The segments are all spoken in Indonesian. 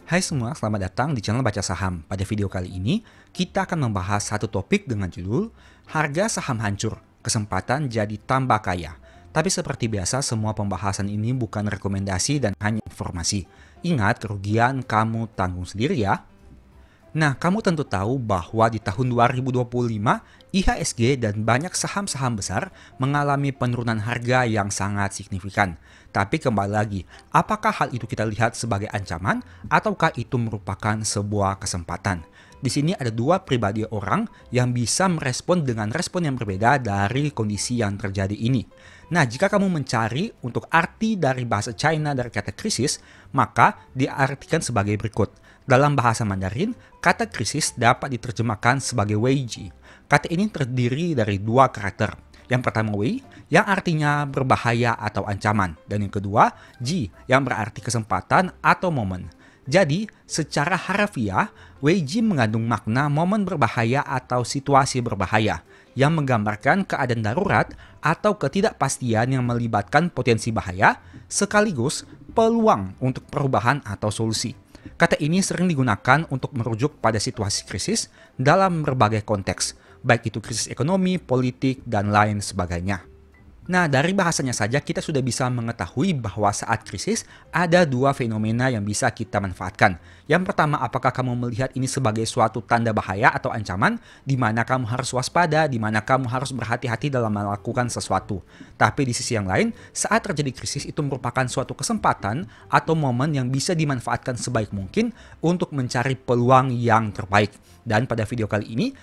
Hai semua, selamat datang di channel Baca Saham. Pada video kali ini, kita akan membahas satu topik dengan judul Harga Saham Hancur, Kesempatan Jadi Tambah Kaya. Tapi seperti biasa, semua pembahasan ini bukan rekomendasi dan hanya informasi. Ingat, kerugian kamu tanggung sendiri ya. Nah, kamu tentu tahu bahwa di tahun 2025, IHSG dan banyak saham-saham besar mengalami penurunan harga yang sangat signifikan. Tapi kembali lagi, apakah hal itu kita lihat sebagai ancaman ataukah itu merupakan sebuah kesempatan? Di sini ada dua pribadi orang yang bisa merespon dengan respon yang berbeda dari kondisi yang terjadi ini. Nah, jika kamu mencari untuk arti dari bahasa China dari kata krisis, maka diartikan sebagai berikut. Dalam bahasa Mandarin, kata krisis dapat diterjemahkan sebagai weiji. Kata ini terdiri dari dua karakter. Yang pertama wei, yang artinya berbahaya atau ancaman. Dan yang kedua, ji, yang berarti kesempatan atau momen. Jadi, secara harafiah, weiji mengandung makna momen berbahaya atau situasi berbahaya, yang menggambarkan keadaan darurat atau ketidakpastian yang melibatkan potensi bahaya, sekaligus peluang untuk perubahan atau solusi. Kata ini sering digunakan untuk merujuk pada situasi krisis dalam berbagai konteks, baik itu krisis ekonomi, politik, dan lain sebagainya. Nah, dari bahasanya saja kita sudah bisa mengetahui bahwa saat krisis ada dua fenomena yang bisa kita manfaatkan. Yang pertama, apakah kamu melihat ini sebagai suatu tanda bahaya atau ancaman di mana kamu harus waspada, di mana kamu harus berhati-hati dalam melakukan sesuatu. Tapi di sisi yang lain, saat terjadi krisis itu merupakan suatu kesempatan atau momen yang bisa dimanfaatkan sebaik mungkin untuk mencari peluang yang terbaik. Dan pada video kali ini,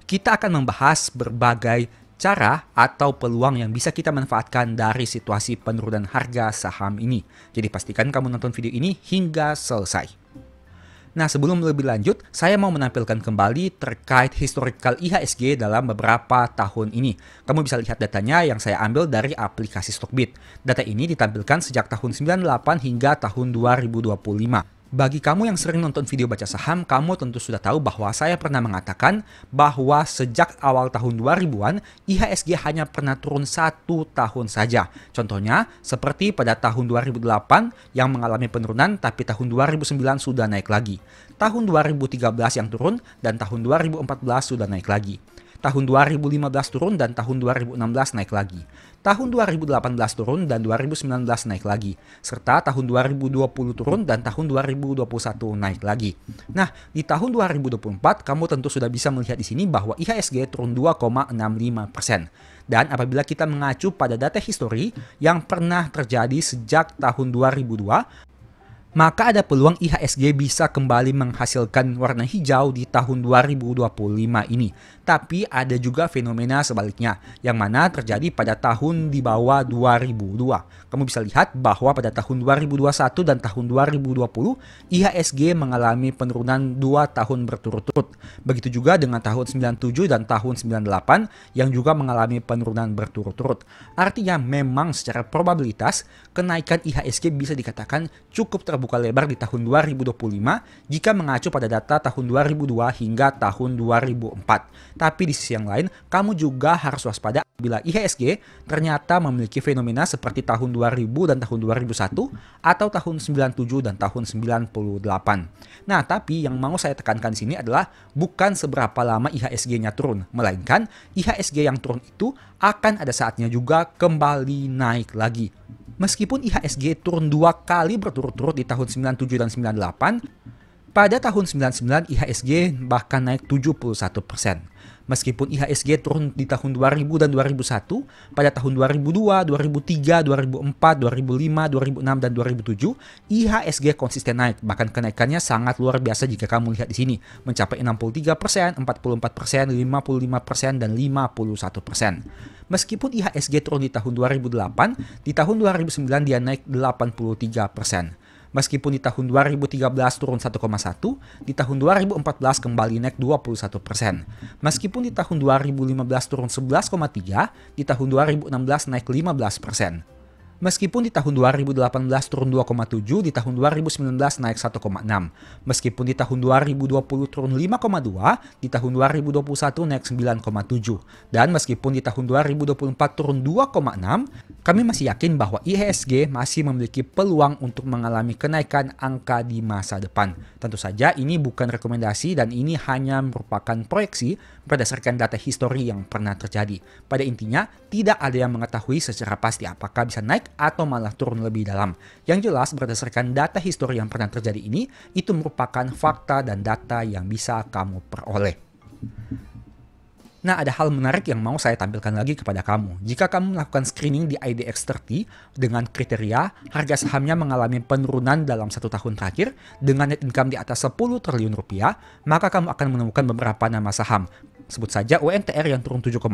kita akan membahas berbagai cara atau peluang yang bisa kita manfaatkan dari situasi penurunan harga saham ini. Jadi pastikan kamu nonton video ini hingga selesai. Nah, sebelum lebih lanjut, saya mau menampilkan kembali terkait historical IHSG dalam beberapa tahun ini. Kamu bisa lihat datanya yang saya ambil dari aplikasi Stockbit. Data ini ditampilkan sejak tahun 98 hingga tahun 2025. Bagi kamu yang sering nonton video baca saham, kamu tentu sudah tahu bahwa saya pernah mengatakan bahwa sejak awal tahun 2000-an, IHSG hanya pernah turun 1 tahun saja. Contohnya, seperti pada tahun 2008 yang mengalami penurunan, tapi tahun 2009 sudah naik lagi. Tahun 2013 yang turun, dan tahun 2014 sudah naik lagi. Tahun 2015 turun dan tahun 2016 naik lagi. Tahun 2018 turun dan 2019 naik lagi. Serta tahun 2020 turun dan tahun 2021 naik lagi. Nah, di tahun 2024 kamu tentu sudah bisa melihat di sini bahwa IHSG turun 2,65%. Dan apabila kita mengacu pada data histori yang pernah terjadi sejak tahun 2002, maka ada peluang IHSG bisa kembali menghasilkan warna hijau di tahun 2025 ini. Tapi ada juga fenomena sebaliknya, yang mana terjadi pada tahun di bawah 2002. Kamu bisa lihat bahwa pada tahun 2021 dan tahun 2020, IHSG mengalami penurunan 2 tahun berturut-turut. Begitu juga dengan tahun 97 dan tahun 98 yang juga mengalami penurunan berturut-turut. Artinya memang secara probabilitas, kenaikan IHSG bisa dikatakan cukup terbuka lebar di tahun 2025 jika mengacu pada data tahun 2002 hingga tahun 2004. Tapi di sisi yang lain, kamu juga harus waspada bila IHSG ternyata memiliki fenomena seperti tahun 2000 dan tahun 2001 atau tahun 97 dan tahun 98. Nah, tapi yang mau saya tekankan di sini adalah bukan seberapa lama IHSG-nya turun, melainkan IHSG yang turun itu akan ada saatnya juga kembali naik lagi. Meskipun IHSG turun 2 kali berturut-turut di tahun 97 dan 98, pada tahun 99 IHSG bahkan naik 71%. Meskipun IHSG turun di tahun 2000 dan 2001, pada tahun 2002, 2003, 2004, 2005, 2006, dan 2007, IHSG konsisten naik. Bahkan kenaikannya sangat luar biasa jika kamu lihat di sini, mencapai 63%, 44%, 55%, dan 51%. Meskipun IHSG turun di tahun 2008, di tahun 2009 dia naik 83%. Meskipun di tahun 2013 turun 1,1, di tahun 2014 kembali naik 21%. Meskipun di tahun 2015 turun 11,3, di tahun 2016 naik 15%. Meskipun di tahun 2018 turun 2,7, di tahun 2019 naik 1,6. Meskipun di tahun 2020 turun 5,2, di tahun 2021 naik 9,7. Dan meskipun di tahun 2024 turun 2,6, kami masih yakin bahwa IHSG masih memiliki peluang untuk mengalami kenaikan angka di masa depan. Tentu saja ini bukan rekomendasi dan ini hanya merupakan proyeksi berdasarkan data histori yang pernah terjadi. Pada intinya, tidak ada yang mengetahui secara pasti apakah bisa naik atau malah turun lebih dalam. Yang jelas berdasarkan data histori yang pernah terjadi ini, itu merupakan fakta dan data yang bisa kamu peroleh. Nah, ada hal menarik yang mau saya tampilkan lagi kepada kamu. Jika kamu melakukan screening di IDX30 dengan kriteria harga sahamnya mengalami penurunan dalam 1 tahun terakhir dengan net income di atas 10 triliun rupiah, maka kamu akan menemukan beberapa nama saham. Sebut saja UNTR yang turun 7,6,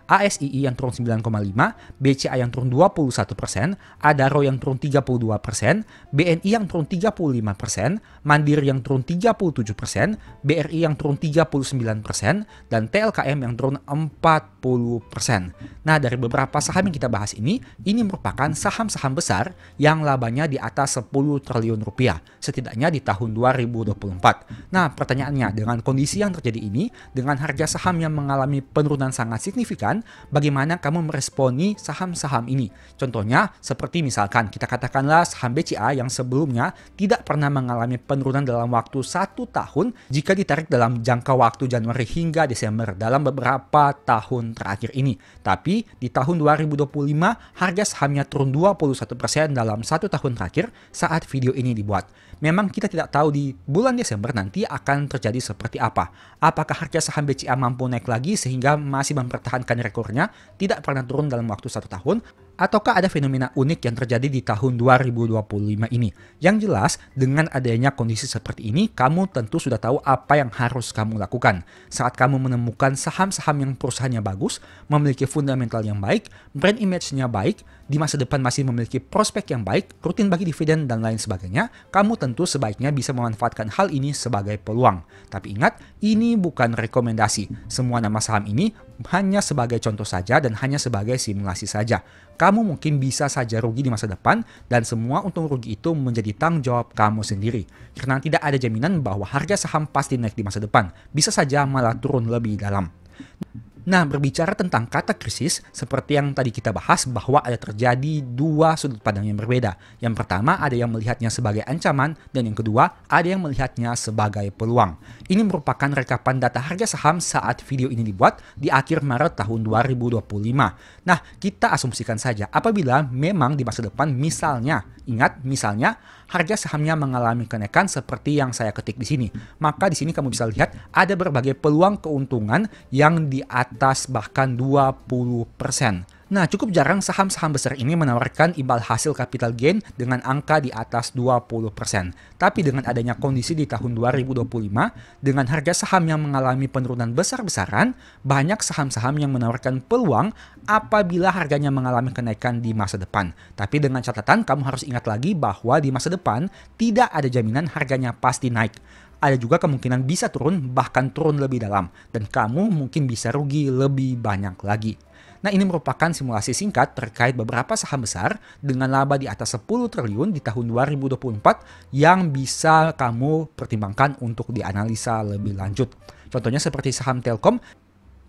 ASII yang turun 9,5, BCA yang turun 21%, Adaro yang turun 32%, BNI yang turun 35%, Mandiri yang turun 37%, BRI yang turun 39%, dan TLKM yang turun 40%. Nah, dari beberapa saham yang kita bahas ini merupakan saham-saham besar yang labanya di atas 10 triliun rupiah, setidaknya di tahun 2024. Nah, pertanyaannya, dengan kondisi yang terjadi ini, dengan harga saham yang mengalami penurunan sangat signifikan, bagaimana kamu meresponi saham-saham ini? Contohnya, seperti misalkan kita katakanlah saham BCA yang sebelumnya tidak pernah mengalami penurunan dalam waktu 1 tahun jika ditarik dalam jangka waktu Januari hingga Desember dalam beberapa tahun terakhir ini. Tapi di tahun 2025, harga sahamnya turun 21% dalam 1 tahun terakhir saat video ini dibuat. Memang kita tidak tahu di bulan Desember nanti akan terjadi seperti apa. Apakah harga saham BCA mampu naik lagi sehingga masih mempertahankan rekornya, tidak pernah turun dalam waktu 1 tahun, ataukah ada fenomena unik yang terjadi di tahun 2025 ini? Yang jelas, dengan adanya kondisi seperti ini, kamu tentu sudah tahu apa yang harus kamu lakukan. Saat kamu menemukan saham-saham yang perusahaannya bagus, memiliki fundamental yang baik, brand image-nya baik, di masa depan masih memiliki prospek yang baik, rutin bagi dividen dan lain sebagainya, kamu tentu sebaiknya bisa memanfaatkan hal ini sebagai peluang. Tapi ingat, ini bukan rekomendasi. Semua nama saham ini hanya sebagai contoh saja dan hanya sebagai simulasi saja. Kamu mungkin bisa saja rugi di masa depan dan semua untung rugi itu menjadi tanggung jawab kamu sendiri. Karena tidak ada jaminan bahwa harga saham pasti naik di masa depan. Bisa saja malah turun lebih dalam. Nah, berbicara tentang kata krisis, seperti yang tadi kita bahas bahwa ada terjadi 2 sudut pandang yang berbeda. Yang pertama, ada yang melihatnya sebagai ancaman, dan yang kedua, ada yang melihatnya sebagai peluang. Ini merupakan rekapan data harga saham saat video ini dibuat di akhir Maret tahun 2025. Nah, kita asumsikan saja apabila memang di masa depan misalnya harga sahamnya mengalami kenaikan seperti yang saya ketik di sini. Maka di sini kamu bisa lihat ada berbagai peluang keuntungan yang di atas bahkan 20%. Nah, cukup jarang saham-saham besar ini menawarkan imbal hasil capital gain dengan angka di atas 20%. Tapi dengan adanya kondisi di tahun 2025, dengan harga saham yang mengalami penurunan besar-besaran, banyak saham-saham yang menawarkan peluang apabila harganya mengalami kenaikan di masa depan. Tapi dengan catatan, kamu harus ingat lagi bahwa di masa depan tidak ada jaminan harganya pasti naik. Ada juga kemungkinan bisa turun, bahkan turun lebih dalam. Dan kamu mungkin bisa rugi lebih banyak lagi. Nah, ini merupakan simulasi singkat terkait beberapa saham besar dengan laba di atas 10 triliun di tahun 2024 yang bisa kamu pertimbangkan untuk dianalisa lebih lanjut. Contohnya seperti saham Telkom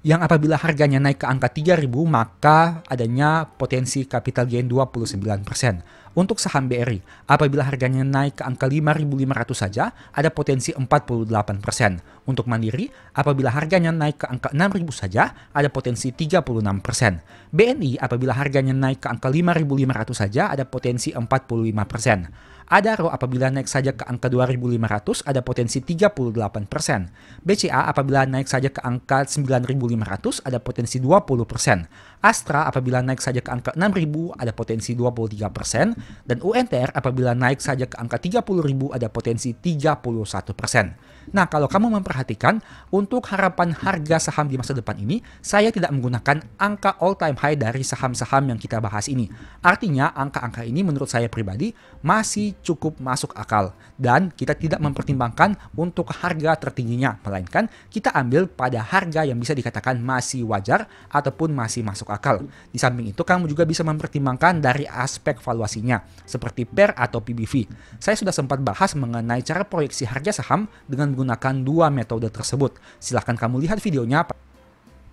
yang apabila harganya naik ke angka 3.000 maka adanya potensi capital gain 29%. Untuk saham BRI, apabila harganya naik ke angka 5.500 saja, ada potensi 48%. Untuk Mandiri, apabila harganya naik ke angka 6.000 saja, ada potensi 36%. BNI, apabila harganya naik ke angka 5.500 saja, ada potensi 45%. Adaro apabila naik saja ke angka 2.500 ada potensi 38%. BCA apabila naik saja ke angka 9.500 ada potensi 20%. Astra apabila naik saja ke angka 6.000 ada potensi 23%. Dan UNTR apabila naik saja ke angka 30.000 ada potensi 31%. Nah, kalau kamu memperhatikan, untuk harapan harga saham di masa depan ini, saya tidak menggunakan angka all time high dari saham-saham yang kita bahas ini. Artinya, angka-angka ini menurut saya pribadi masih cukup masuk akal. Dan kita tidak mempertimbangkan untuk harga tertingginya, melainkan kita ambil pada harga yang bisa dikatakan masih wajar ataupun masih masuk akal. Di samping itu, kamu juga bisa mempertimbangkan dari aspek valuasinya, seperti PER atau PBV. Saya sudah sempat bahas mengenai cara proyeksi harga saham dengan menggunakan dua metode tersebut. Silahkan kamu lihat videonya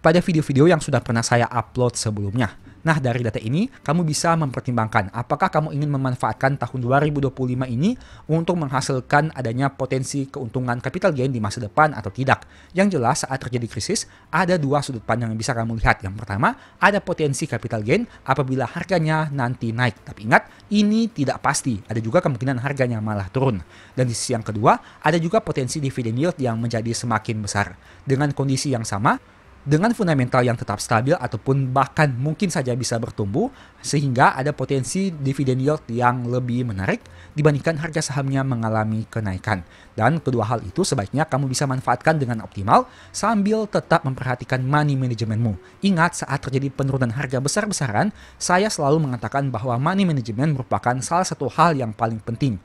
pada video-video yang sudah pernah saya upload sebelumnya. Nah, dari data ini, kamu bisa mempertimbangkan apakah kamu ingin memanfaatkan tahun 2025 ini untuk menghasilkan adanya potensi keuntungan capital gain di masa depan atau tidak. Yang jelas, saat terjadi krisis, ada dua sudut pandang yang bisa kamu lihat. Yang pertama, ada potensi capital gain apabila harganya nanti naik. Tapi ingat, ini tidak pasti. Ada juga kemungkinan harganya malah turun. Dan di sisi yang kedua, ada juga potensi dividend yield yang menjadi semakin besar. Dengan kondisi yang sama, dengan fundamental yang tetap stabil ataupun bahkan mungkin saja bisa bertumbuh, sehingga ada potensi dividend yield yang lebih menarik dibandingkan harga sahamnya mengalami kenaikan. Dan kedua hal itu sebaiknya kamu bisa manfaatkan dengan optimal sambil tetap memperhatikan money managementmu. Ingat, saat terjadi penurunan harga besar-besaran, saya selalu mengatakan bahwa money management merupakan salah satu hal yang paling penting.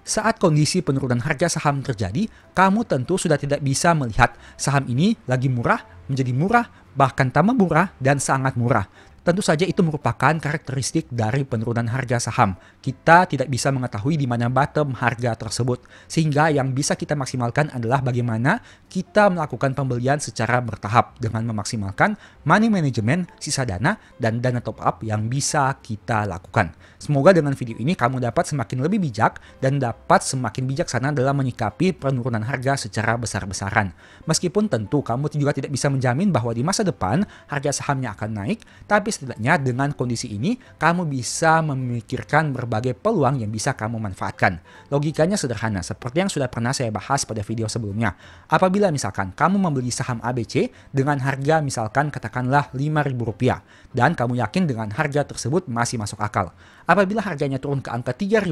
Saat kondisi penurunan harga saham terjadi, kamu tentu sudah tidak bisa melihat saham ini lagi murah, menjadi murah, bahkan tambah murah, dan sangat murah. Tentu saja itu merupakan karakteristik dari penurunan harga saham. Kita tidak bisa mengetahui di mana bottom harga tersebut. Sehingga yang bisa kita maksimalkan adalah bagaimana kita melakukan pembelian secara bertahap dengan memaksimalkan money management, sisa dana, dan dana top up yang bisa kita lakukan. Semoga dengan video ini kamu dapat semakin lebih bijak dan dapat semakin bijaksana dalam menyikapi penurunan harga secara besar-besaran. Meskipun tentu kamu juga tidak bisa menjamin bahwa di masa depan harga sahamnya akan naik, tapi setidaknya dengan kondisi ini, kamu bisa memikirkan berbagai peluang yang bisa kamu manfaatkan. Logikanya sederhana, seperti yang sudah pernah saya bahas pada video sebelumnya. Apabila misalkan kamu membeli saham ABC dengan harga misalkan katakanlah Rp5.000, dan kamu yakin dengan harga tersebut masih masuk akal. Apabila harganya turun ke angka Rp3.000,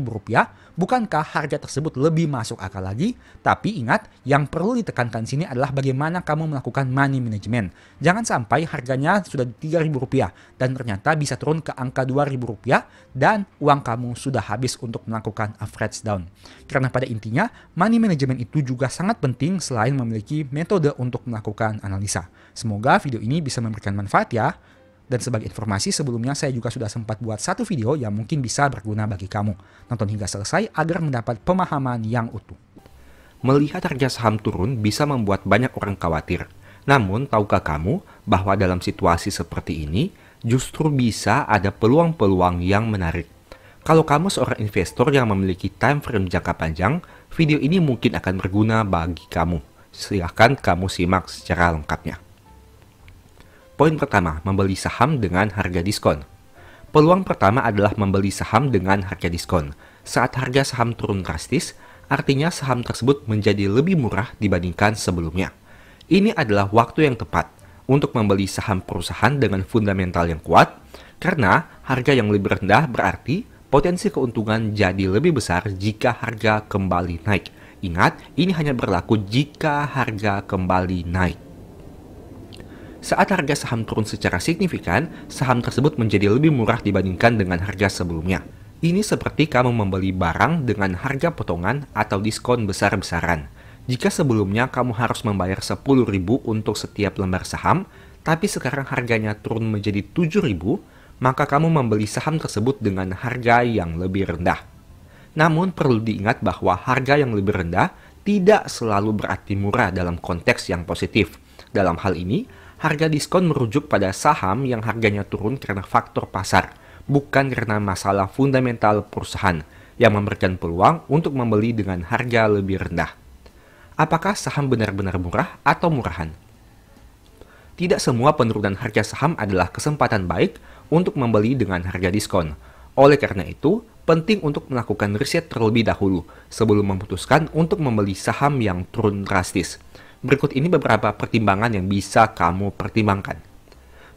bukankah harga tersebut lebih masuk akal lagi? Tapi ingat, yang perlu ditekankan sini adalah bagaimana kamu melakukan money management. Jangan sampai harganya sudah Rp3.000 dan ternyata bisa turun ke angka Rp2.000 dan uang kamu sudah habis untuk melakukan average down. Karena pada intinya, money management itu juga sangat penting selain memiliki metode untuk melakukan analisa. Semoga video ini bisa memberikan manfaat ya. Dan sebagai informasi, sebelumnya saya juga sudah sempat buat satu video yang mungkin bisa berguna bagi kamu. Nonton hingga selesai agar mendapat pemahaman yang utuh. Melihat harga saham turun bisa membuat banyak orang khawatir. Namun, tahukah kamu bahwa dalam situasi seperti ini, justru bisa ada peluang-peluang yang menarik. Kalau kamu seorang investor yang memiliki time frame jangka panjang, video ini mungkin akan berguna bagi kamu. Silahkan kamu simak secara lengkapnya. Poin pertama, membeli saham dengan harga diskon. Peluang pertama adalah membeli saham dengan harga diskon. Saat harga saham turun drastis, artinya saham tersebut menjadi lebih murah dibandingkan sebelumnya. Ini adalah waktu yang tepat untuk membeli saham perusahaan dengan fundamental yang kuat, karena harga yang lebih rendah berarti potensi keuntungan jadi lebih besar jika harga kembali naik. Ingat, ini hanya berlaku jika harga kembali naik. Saat harga saham turun secara signifikan, saham tersebut menjadi lebih murah dibandingkan dengan harga sebelumnya. Ini seperti kamu membeli barang dengan harga potongan atau diskon besar-besaran. Jika sebelumnya kamu harus membayar Rp10.000 untuk setiap lembar saham, tapi sekarang harganya turun menjadi Rp7.000, maka kamu membeli saham tersebut dengan harga yang lebih rendah. Namun perlu diingat bahwa harga yang lebih rendah tidak selalu berarti murah dalam konteks yang positif. Dalam hal ini, harga diskon merujuk pada saham yang harganya turun karena faktor pasar, bukan karena masalah fundamental perusahaan yang memberikan peluang untuk membeli dengan harga lebih rendah. Apakah saham benar-benar murah atau murahan? Tidak semua penurunan harga saham adalah kesempatan baik untuk membeli dengan harga diskon. Oleh karena itu, penting untuk melakukan riset terlebih dahulu sebelum memutuskan untuk membeli saham yang turun drastis. Berikut ini beberapa pertimbangan yang bisa kamu pertimbangkan.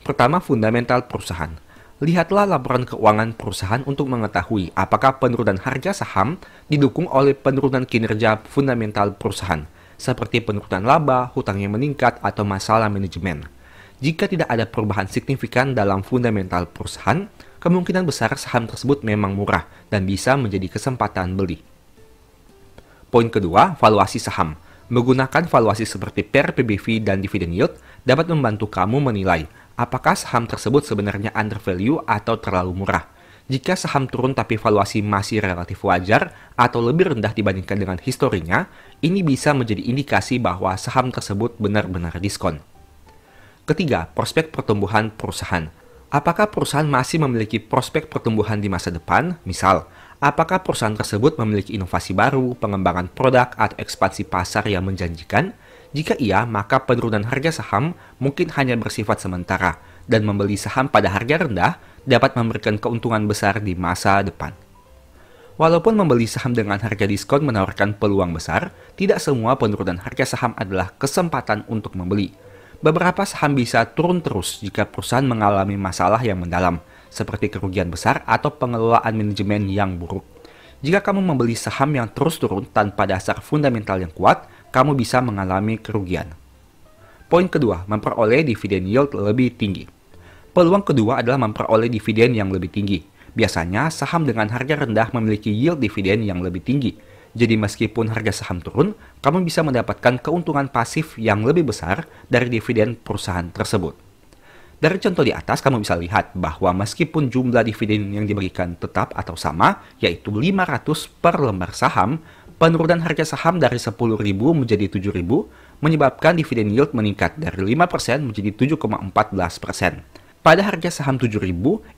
Pertama, fundamental perusahaan. Lihatlah laporan keuangan perusahaan untuk mengetahui apakah penurunan harga saham didukung oleh penurunan kinerja fundamental perusahaan, seperti penurunan laba, hutang yang meningkat, atau masalah manajemen. Jika tidak ada perubahan signifikan dalam fundamental perusahaan, kemungkinan besar saham tersebut memang murah dan bisa menjadi kesempatan beli. Poin kedua, valuasi saham. Menggunakan valuasi seperti PER, PBV, dan dividend yield dapat membantu kamu menilai apakah saham tersebut sebenarnya undervalue atau terlalu murah. Jika saham turun tapi valuasi masih relatif wajar atau lebih rendah dibandingkan dengan historinya, ini bisa menjadi indikasi bahwa saham tersebut benar-benar diskon. Ketiga, prospek pertumbuhan perusahaan. Apakah perusahaan masih memiliki prospek pertumbuhan di masa depan? Misal, apakah perusahaan tersebut memiliki inovasi baru, pengembangan produk, atau ekspansi pasar yang menjanjikan? Jika iya, maka penurunan harga saham mungkin hanya bersifat sementara, dan membeli saham pada harga rendah dapat memberikan keuntungan besar di masa depan. Walaupun membeli saham dengan harga diskon menawarkan peluang besar, tidak semua penurunan harga saham adalah kesempatan untuk membeli. Beberapa saham bisa turun terus jika perusahaan mengalami masalah yang mendalam, seperti kerugian besar atau pengelolaan manajemen yang buruk. Jika kamu membeli saham yang terus turun tanpa dasar fundamental yang kuat, kamu bisa mengalami kerugian. Poin kedua, memperoleh dividen yield lebih tinggi. Peluang kedua adalah memperoleh dividen yang lebih tinggi. Biasanya, saham dengan harga rendah memiliki yield dividen yang lebih tinggi. Jadi meskipun harga saham turun, kamu bisa mendapatkan keuntungan pasif yang lebih besar dari dividen perusahaan tersebut. Dari contoh di atas, kamu bisa lihat bahwa meskipun jumlah dividen yang dibagikan tetap atau sama, yaitu 500 per lembar saham, penurunan harga saham dari 10.000 menjadi 7.000 menyebabkan dividen yield meningkat dari 5% menjadi 7,14%. Pada harga saham 7.000,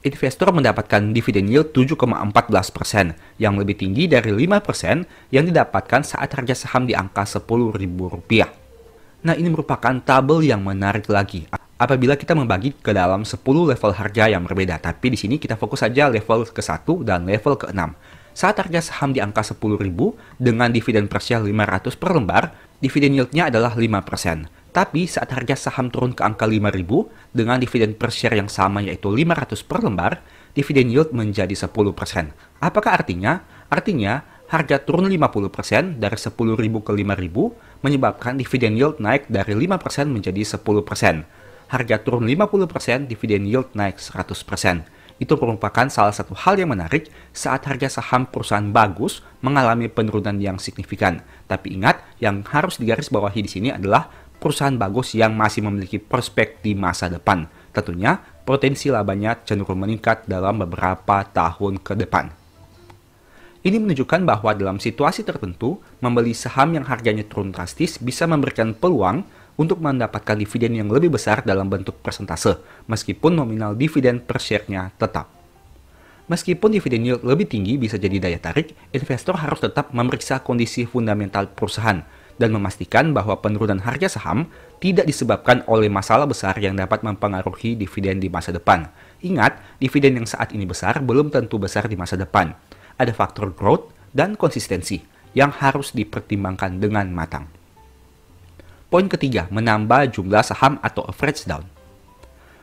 investor mendapatkan dividen yield 7,14% yang lebih tinggi dari 5% yang didapatkan saat harga saham di angka Rp10.000. Nah, ini merupakan tabel yang menarik lagi apabila kita membagi ke dalam 10 level harga yang berbeda. Tapi di sini kita fokus saja level ke-1 dan level ke-6. Saat harga saham di angka 10.000 dengan dividen per share 500 per lembar, dividen yieldnya adalah 5%. Tapi saat harga saham turun ke angka 5.000 dengan dividen per share yang sama yaitu 500 per lembar, dividen yield menjadi 10%. Apakah artinya? Artinya, harga turun 50% dari 10.000 ke 5.000 menyebabkan dividen yield naik dari 5% menjadi 10%. Harga turun 50%, dividen yield naik 100%. Itu merupakan salah satu hal yang menarik saat harga saham perusahaan bagus mengalami penurunan yang signifikan. Tapi ingat, yang harus digarisbawahi di sini adalah perusahaan bagus yang masih memiliki prospek di masa depan. Tentunya, potensi labanya cenderung meningkat dalam beberapa tahun ke depan. Ini menunjukkan bahwa dalam situasi tertentu, membeli saham yang harganya turun drastis bisa memberikan peluang untuk mendapatkan dividen yang lebih besar dalam bentuk persentase, meskipun nominal dividen per share-nya tetap. Meskipun dividen yield lebih tinggi bisa jadi daya tarik, investor harus tetap memeriksa kondisi fundamental perusahaan dan memastikan bahwa penurunan harga saham tidak disebabkan oleh masalah besar yang dapat mempengaruhi dividen di masa depan. Ingat, dividen yang saat ini besar belum tentu besar di masa depan. Ada faktor growth dan konsistensi yang harus dipertimbangkan dengan matang. Poin ketiga, menambah jumlah saham atau average down.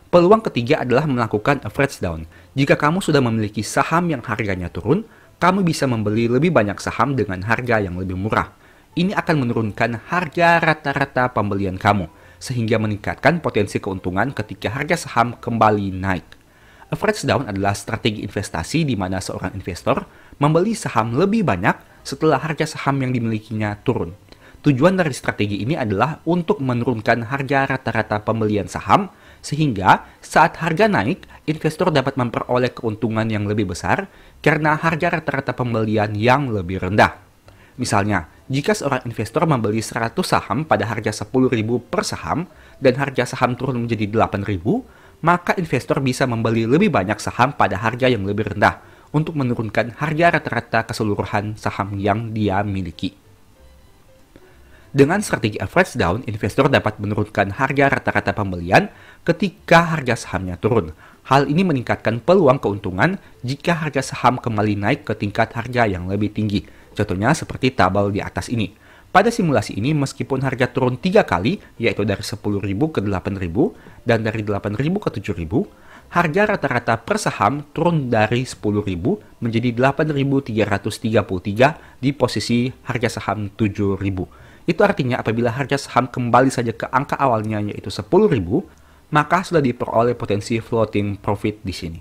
Peluang ketiga adalah melakukan average down. Jika kamu sudah memiliki saham yang harganya turun, kamu bisa membeli lebih banyak saham dengan harga yang lebih murah. Ini akan menurunkan harga rata-rata pembelian kamu, sehingga meningkatkan potensi keuntungan ketika harga saham kembali naik. Average down adalah strategi investasi di mana seorang investor membeli saham lebih banyak setelah harga saham yang dimilikinya turun. Tujuan dari strategi ini adalah untuk menurunkan harga rata-rata pembelian saham, sehingga saat harga naik, investor dapat memperoleh keuntungan yang lebih besar karena harga rata-rata pembelian yang lebih rendah. Misalnya, jika seorang investor membeli 100 saham pada harga 10.000 per saham dan harga saham turun menjadi 8.000, maka investor bisa membeli lebih banyak saham pada harga yang lebih rendah untuk menurunkan harga rata-rata keseluruhan saham yang dia miliki. Dengan strategi average down, investor dapat menurunkan harga rata-rata pembelian ketika harga sahamnya turun. Hal ini meningkatkan peluang keuntungan jika harga saham kembali naik ke tingkat harga yang lebih tinggi. Contohnya seperti tabel di atas ini. Pada simulasi ini, meskipun harga turun 3 kali, yaitu dari 10.000 ke 8.000 dan dari 8.000 ke 7.000, harga rata-rata per saham turun dari 10.000 menjadi 8.333 di posisi harga saham 7.000. Itu artinya apabila harga saham kembali saja ke angka awalnya yaitu 10.000, maka sudah diperoleh potensi floating profit di sini.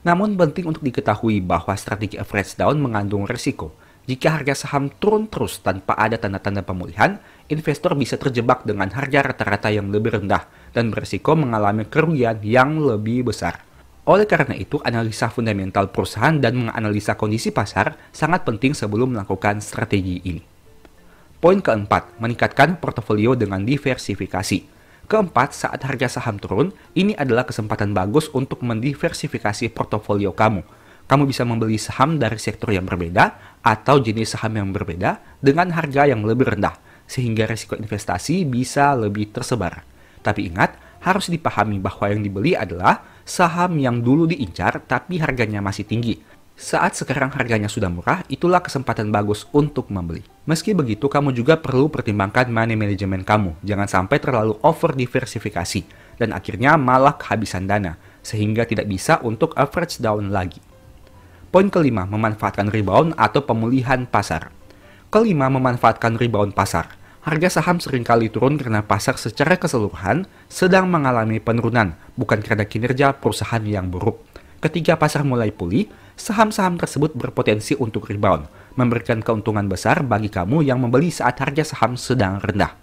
Namun penting untuk diketahui bahwa strategi average down mengandung resiko. Jika harga saham turun terus tanpa ada tanda-tanda pemulihan, investor bisa terjebak dengan harga rata-rata yang lebih rendah dan berisiko mengalami kerugian yang lebih besar. Oleh karena itu, analisa fundamental perusahaan dan menganalisa kondisi pasar sangat penting sebelum melakukan strategi ini. Poin keempat, meningkatkan portofolio dengan diversifikasi. Keempat, saat harga saham turun, ini adalah kesempatan bagus untuk mendiversifikasi portofolio kamu. Kamu bisa membeli saham dari sektor yang berbeda atau jenis saham yang berbeda dengan harga yang lebih rendah, sehingga risiko investasi bisa lebih tersebar. Tapi ingat, harus dipahami bahwa yang dibeli adalah saham yang dulu diincar tapi harganya masih tinggi. Saat sekarang harganya sudah murah, itulah kesempatan bagus untuk membeli. Meski begitu, kamu juga perlu pertimbangkan money management kamu. Jangan sampai terlalu over diversifikasi dan akhirnya malah kehabisan dana, sehingga tidak bisa untuk average down lagi. Poin kelima, memanfaatkan rebound atau pemulihan pasar. Kelima, memanfaatkan rebound pasar. Harga saham seringkali turun karena pasar secara keseluruhan sedang mengalami penurunan, bukan karena kinerja perusahaan yang buruk. Ketika pasar mulai pulih, saham-saham tersebut berpotensi untuk rebound, memberikan keuntungan besar bagi kamu yang membeli saat harga saham sedang rendah.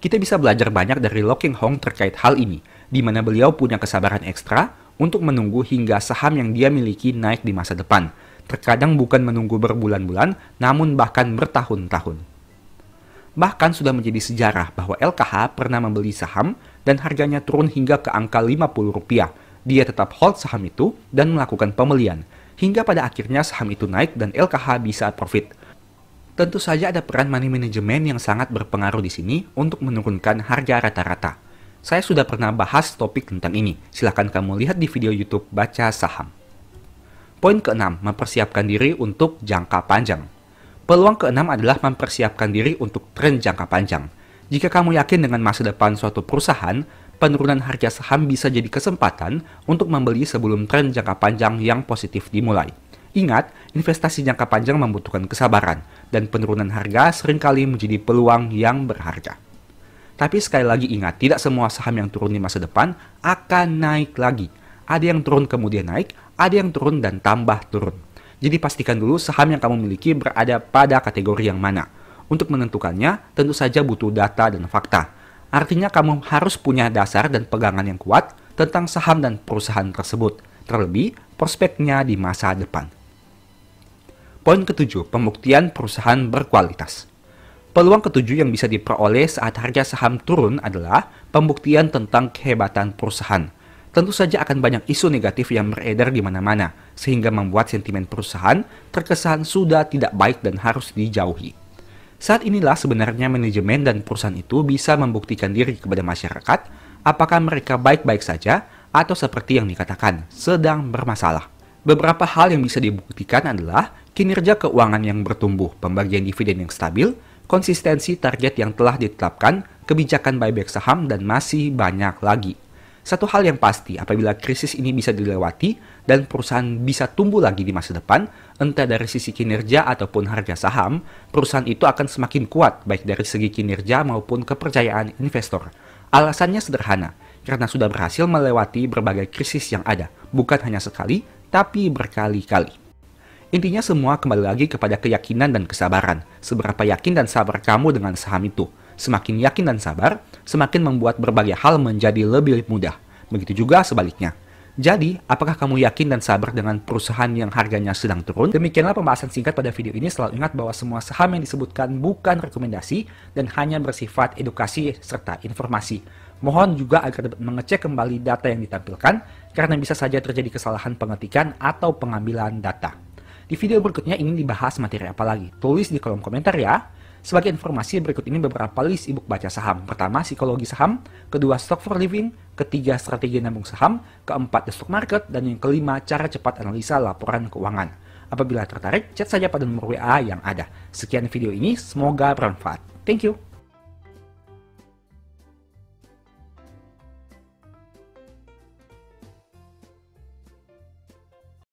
Kita bisa belajar banyak dari Loh Keng Hong terkait hal ini, di mana beliau punya kesabaran ekstra untuk menunggu hingga saham yang dia miliki naik di masa depan. Terkadang bukan menunggu berbulan-bulan, namun bahkan bertahun-tahun. Bahkan sudah menjadi sejarah bahwa LKH pernah membeli saham dan harganya turun hingga ke angka Rp50. Dia tetap hold saham itu dan melakukan pembelian, hingga pada akhirnya saham itu naik dan LKH bisa profit. Tentu saja ada peran money management yang sangat berpengaruh di sini untuk menurunkan harga rata-rata. Saya sudah pernah bahas topik tentang ini. Silahkan kamu lihat di video YouTube Baca Saham. Poin keenam, mempersiapkan diri untuk jangka panjang. Peluang keenam adalah mempersiapkan diri untuk tren jangka panjang. Jika kamu yakin dengan masa depan suatu perusahaan, penurunan harga saham bisa jadi kesempatan untuk membeli sebelum tren jangka panjang yang positif dimulai. Ingat, investasi jangka panjang membutuhkan kesabaran, dan penurunan harga seringkali menjadi peluang yang berharga. Tapi sekali lagi ingat, tidak semua saham yang turun di masa depan akan naik lagi. Ada yang turun kemudian naik, ada yang turun dan tambah turun. Jadi pastikan dulu saham yang kamu miliki berada pada kategori yang mana. Untuk menentukannya, tentu saja butuh data dan fakta. Artinya kamu harus punya dasar dan pegangan yang kuat tentang saham dan perusahaan tersebut. Terlebih, prospeknya di masa depan. Poin ketujuh, pembuktian perusahaan berkualitas. Peluang ketujuh yang bisa diperoleh saat harga saham turun adalah pembuktian tentang kehebatan perusahaan. Tentu saja akan banyak isu negatif yang beredar di mana-mana, sehingga membuat sentimen perusahaan terkesan sudah tidak baik dan harus dijauhi. Saat inilah sebenarnya manajemen dan perusahaan itu bisa membuktikan diri kepada masyarakat apakah mereka baik-baik saja atau seperti yang dikatakan, sedang bermasalah. Beberapa hal yang bisa dibuktikan adalah kinerja keuangan yang bertumbuh, pembagian dividen yang stabil, konsistensi target yang telah ditetapkan, kebijakan buyback saham, dan masih banyak lagi. Satu hal yang pasti, apabila krisis ini bisa dilewati dan perusahaan bisa tumbuh lagi di masa depan, entah dari sisi kinerja ataupun harga saham, perusahaan itu akan semakin kuat baik dari segi kinerja maupun kepercayaan investor. Alasannya sederhana, karena sudah berhasil melewati berbagai krisis yang ada, bukan hanya sekali, tapi berkali-kali. Intinya semua kembali lagi kepada keyakinan dan kesabaran. Seberapa yakin dan sabar kamu dengan saham itu. Semakin yakin dan sabar, semakin membuat berbagai hal menjadi lebih mudah. Begitu juga sebaliknya. Jadi, apakah kamu yakin dan sabar dengan perusahaan yang harganya sedang turun? Demikianlah pembahasan singkat pada video ini. Selalu ingat bahwa semua saham yang disebutkan bukan rekomendasi dan hanya bersifat edukasi serta informasi. Mohon juga agar dapat mengecek kembali data yang ditampilkan, karena bisa saja terjadi kesalahan pengetikan atau pengambilan data. Di video berikutnya ingin dibahas materi apa lagi? Tulis di kolom komentar ya. Sebagai informasi, berikut ini beberapa list ebook baca saham. Pertama, psikologi saham. Kedua, stock for living. Ketiga, strategi nabung saham. Keempat, the stock market. Dan yang kelima, cara cepat analisa laporan keuangan. Apabila tertarik, chat saja pada nomor WA yang ada. Sekian video ini, semoga bermanfaat. Thank you.